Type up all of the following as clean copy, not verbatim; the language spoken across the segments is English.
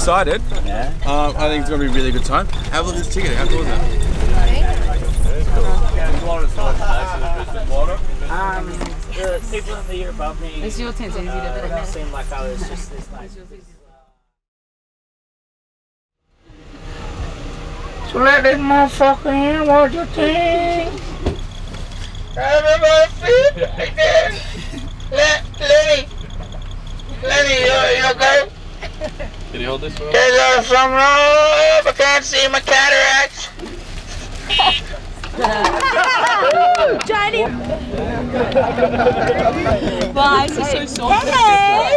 excited. Yeah. I think it's going to be a really good time. Have a look at this ticket. How cool is that? The people in the year above me. It's your tent, so easy to Don't seem like I was just this nice. So let this motherfucker in, what you think? Everybody fit again. Lenny, you okay? Can you hold this for us? There's something wrong, I can't see my cataracts. Johnny! Bye, this is so soft. Hey!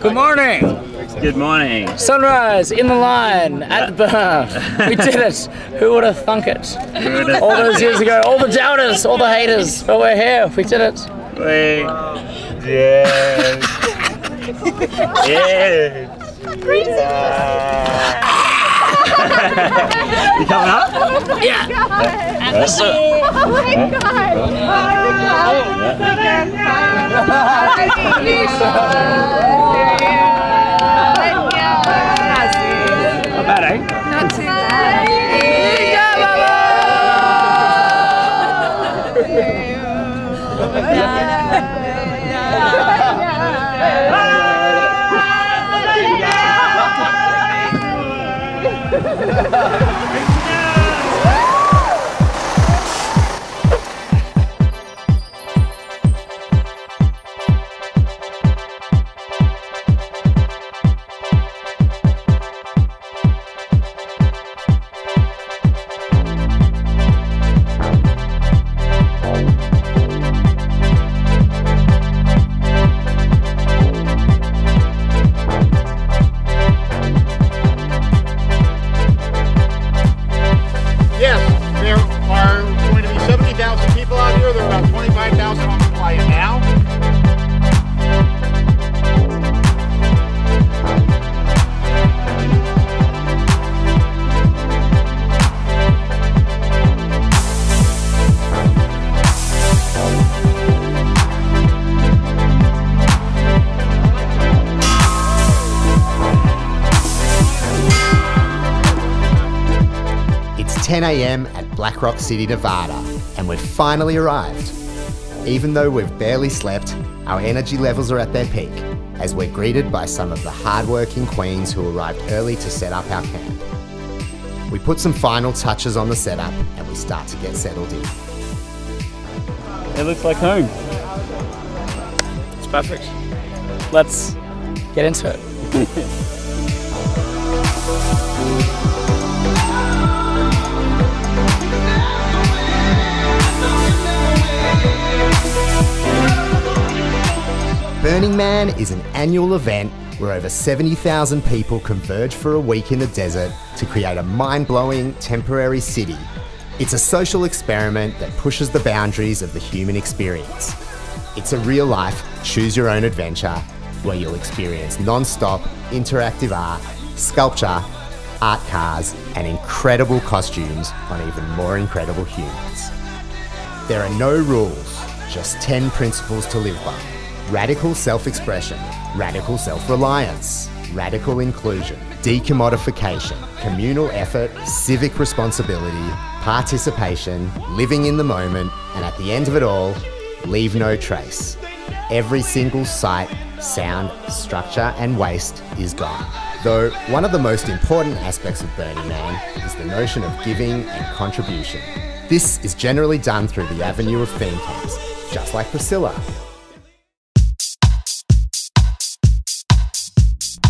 Good morning. Good morning. Sunrise in the line at the bar. We did it. Who would have thunk it? All those years ago, all the doubters, all the haters, but we're here. We did it. Yes. Yes. You coming up? Yeah. Oh my god! Not bad, eh? Not too bad. It's 10 a.m. at Black Rock City, Nevada, and we've finally arrived. Even though we've barely slept, our energy levels are at their peak as we're greeted by some of the hard-working queens who arrived early to set up our camp. We put some final touches on the setup and we start to get settled in. It looks like home. It's perfect. Let's get into it. Burning Man is an annual event where over 70,000 people converge for a week in the desert to create a mind-blowing temporary city. It's a social experiment that pushes the boundaries of the human experience. It's a real-life, choose-your-own adventure where you'll experience non-stop interactive art, sculpture, art cars, and incredible costumes on even more incredible humans. There are no rules, just 10 principles to live by. Radical self-expression, radical self-reliance, radical inclusion, decommodification, communal effort, civic responsibility, participation, living in the moment, and at the end of it all, leave no trace. Every single sight, sound, structure, and waste is gone. Though one of the most important aspects of Burning Man is the notion of giving and contribution. This is generally done through the avenue of theme camps, just like Priscilla.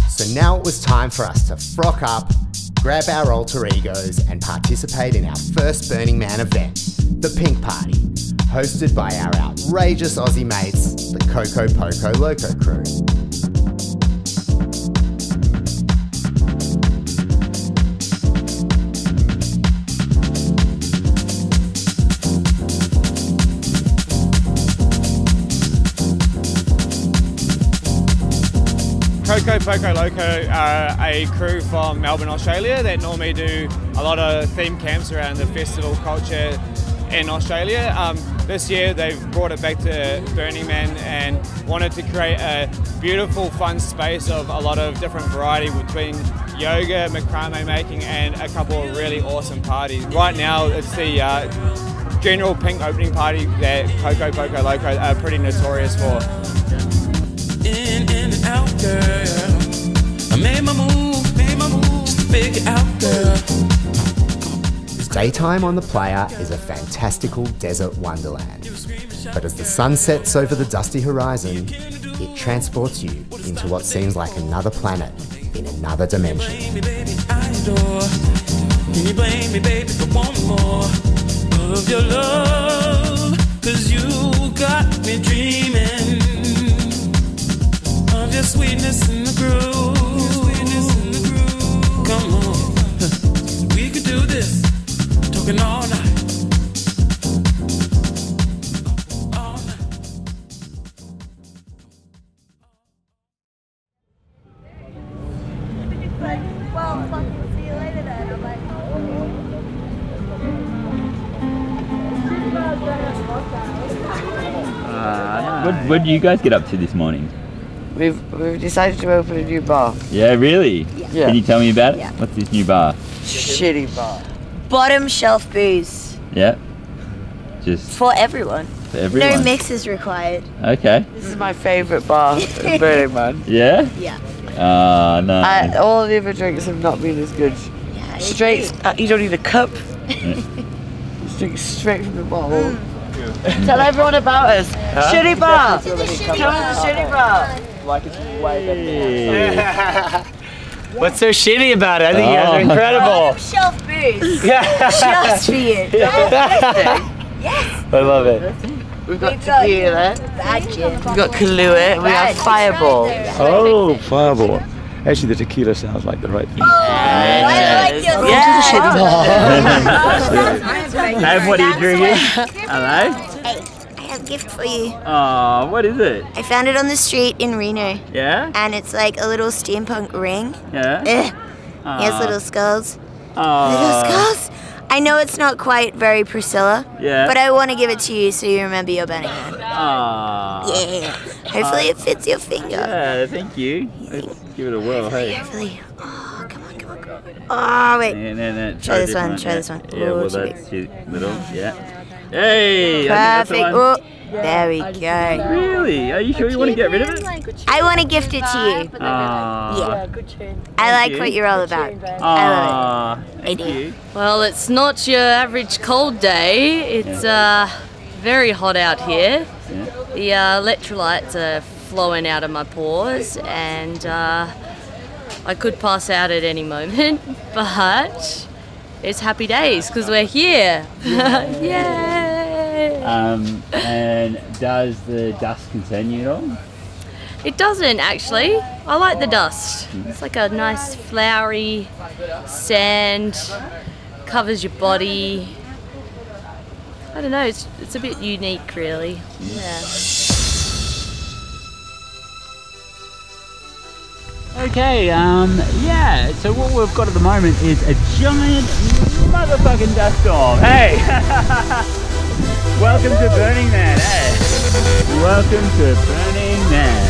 So now it was time for us to frock up, grab our alter egos and participate in our first Burning Man event, the Pink Party, hosted by our outrageous Aussie mates, the Coco Poco Loco crew. Coco Poco Loco are a crew from Melbourne, Australia that normally do a lot of theme camps around the festival culture in Australia. This year they've brought it back to Burning Man and wanted to create a beautiful, fun space of a lot of different variety between yoga, macrame making, and a couple of really awesome parties. Right now it's the general pink opening party that Coco Poco Loco are pretty notorious for. In and out, girl. I made my move just to figure out, girl. Daytime on the Playa is a fantastical desert wonderland. But as the sun sets over the dusty horizon, it transports you into what seems like another planet in another dimension. Can you blame me, baby, for one more of your love? 'Cause you got me dreaming of your sweetness in the groove. Come on, we could do this, talking all night. All night. Like, well, fucking see you later then. I'm like, What did you guys get up to this morning? We've decided to open a new bar. Yeah, really? Yeah. Can you tell me about it? Yeah. What's this new bar? Shitty bar. bottom shelf booze Yeah. Just for everyone. for everyone. No mixes required. Okay. This is my favourite bar in Burning Man. Yeah? Yeah. No. All the other drinks have not been as good. Yeah, Straight, you don't need a cup. Just drink straight from the bottle. Tell everyone about us. Shitty bar. Come on, shitty bar. Like it's way better. What's so shitty about it? I think you guys are incredible. Shelf booze. Just for you. Yes. I love it. We've got tequila. We've got Kahlua. We have Fireball. Oh, Fireball. Actually, the tequila sounds like the right thing. Hey, what are you drinking? Hello? Hey, I have a gift for you. Oh, what is it? I found it on the street in Reno. Yeah? And it's like a little steampunk ring. Yeah? He has little skulls. Oh. Little skulls. I know it's not quite very Priscilla. Yeah. But I want to give it to you so you remember your Burning Man. Oh. Yeah. Hopefully it fits your finger. Yeah, thank you. Let's give it a whirl, hey. Hopefully. Oh, come on. Oh, wait. No. Try this one. Try this one. Yeah, Ooh, well, too that's too little. Yeah. Hey! That's Perfect. the one. Oh, there we go. Really? Are you sure you want to get rid of it? I want to gift it to you. Yeah. I like what you're all about. I love it. Thank you. Well, it's not your average cold day. It's very hot out here. Yeah. The electrolytes are flowing out of my pores, and I could pass out at any moment, but it's happy days because we're here. Yay! And does the dust concern you at all? It doesn't actually. I like the dust. It's like a nice flowery sand, covers your body. I don't know, it's a bit unique really. Yeah. Okay, yeah, so what we've got at the moment is a giant motherfucking dust storm. Hey! Welcome to Burning Man, hey! Welcome to Burning Man.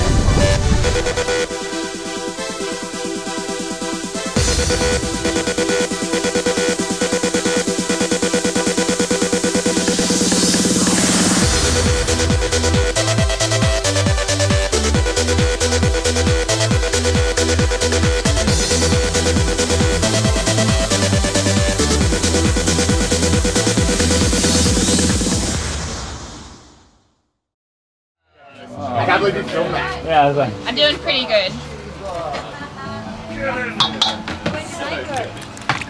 I can't believe you filmed that. Yeah, I was like, I'm doing pretty good.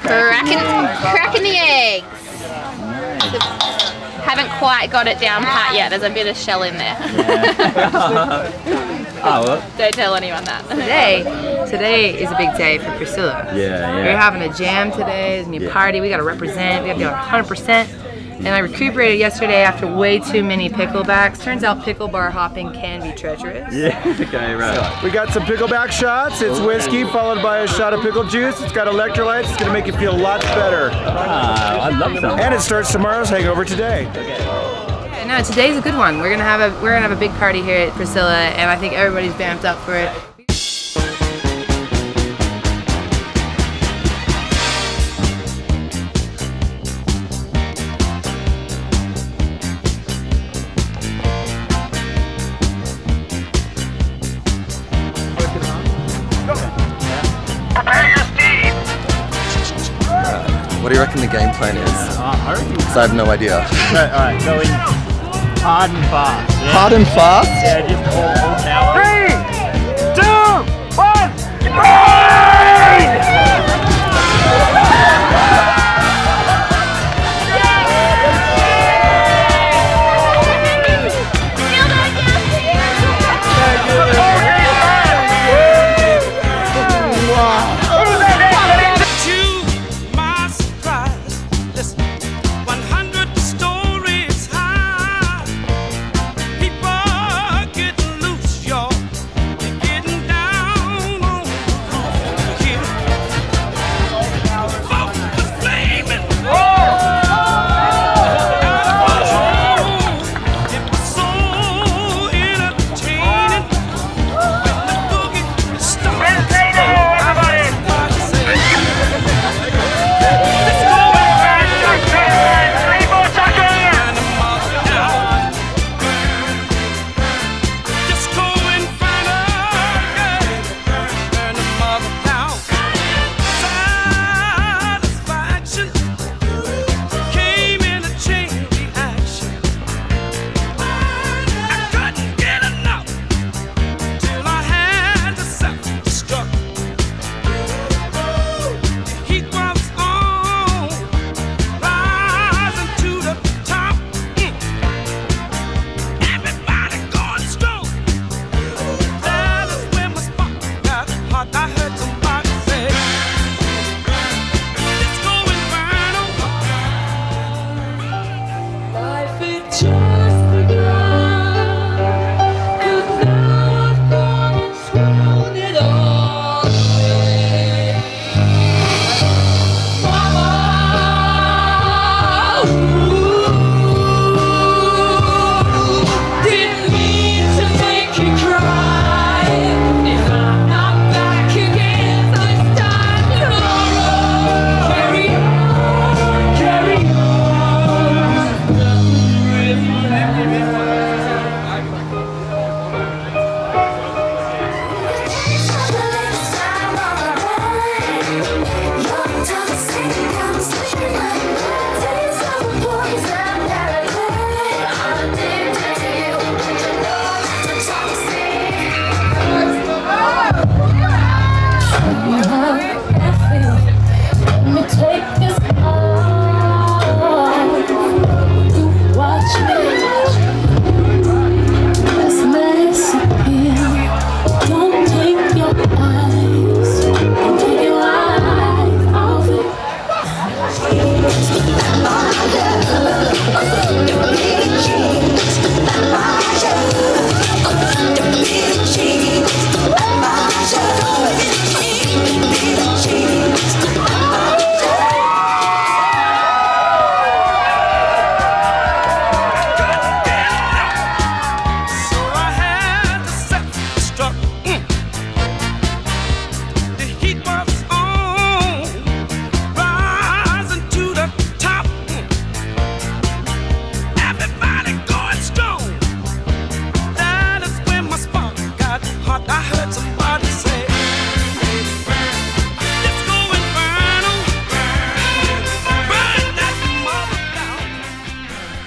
Cracking the eggs. Haven't quite got it down pat yet. There's a bit of shell in there. oh, well. Don't tell anyone that. Today is a big day for Priscilla. Yeah. We're having a jam today. It's a new party. We got to represent. We got to be 100%. And I recuperated yesterday after way too many picklebacks. Turns out pickle bar hopping can be treacherous. Yeah, okay, right. We got some pickleback shots. It's whiskey followed by a shot of pickle juice. It's got electrolytes. It's going to make you feel lots better. I love some. And it starts tomorrow's hangover today. No, today's a good one. We're gonna have a big party here at Priscilla, and I think everybody's vamped up for it. What do you reckon the game plan is? Because I have no idea. Alright, go in hard and fast. Yeah. Hard and fast? Yeah, just all power. 3, 2, 1, ride!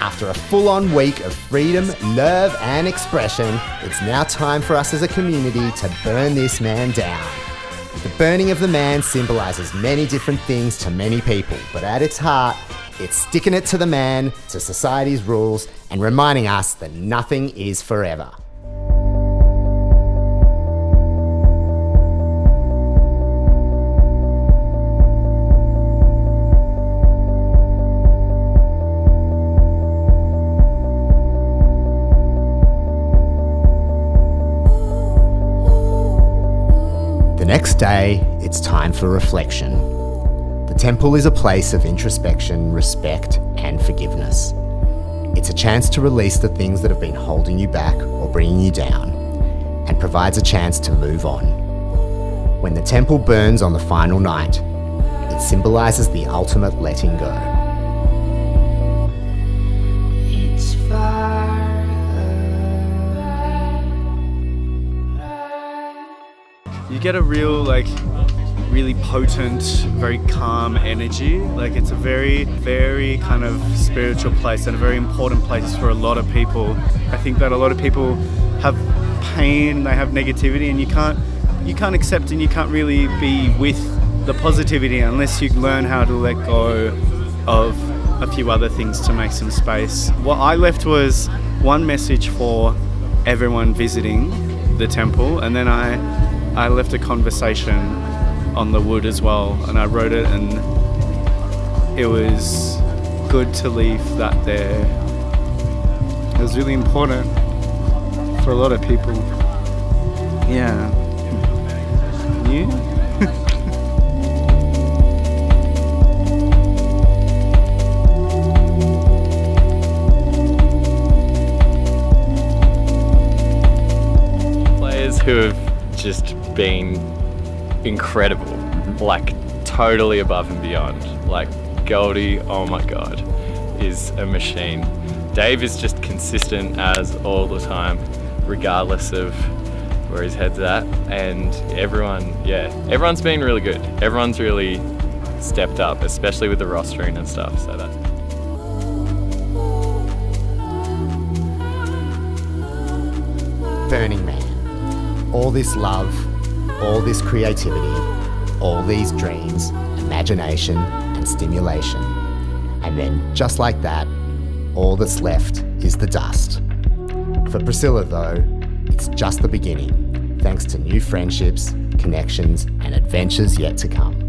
After a full-on week of freedom, love and expression, it's now time for us as a community to burn this man down. The burning of the man symbolises many different things to many people, but at its heart, it's sticking it to the man, to society's rules, and reminding us that nothing is forever. next day, it's time for reflection. The temple is a place of introspection, respect, and forgiveness. It's a chance to release the things that have been holding you back or bringing you down, and provides a chance to move on. When the temple burns on the final night, it symbolises the ultimate letting go. It's far You get a real, really potent, very calm energy. It's a very, very kind of spiritual place and a very important place for a lot of people. I think that a lot of people have pain, they have negativity, and you can't accept and you can't really be with the positivity unless you learn how to let go of a few other things to make some space. What I left was one message for everyone visiting the temple, and then I left a conversation on the wood as well, and I wrote it, and it was good to leave that there. It was really important for a lot of people. Yeah. You? Players who have just been incredible, totally above and beyond. Goldie, oh my god, is a machine. Dave is just consistent as all the time, regardless of where his head's at, and everyone's been really good. Everyone's really stepped up, especially with the rostering and stuff, so that's Burning Man. All this love, all this creativity, all these dreams, imagination and stimulation. And then, just like that, all that's left is the dust. For Priscilla though, it's just the beginning, thanks to new friendships, connections and adventures yet to come.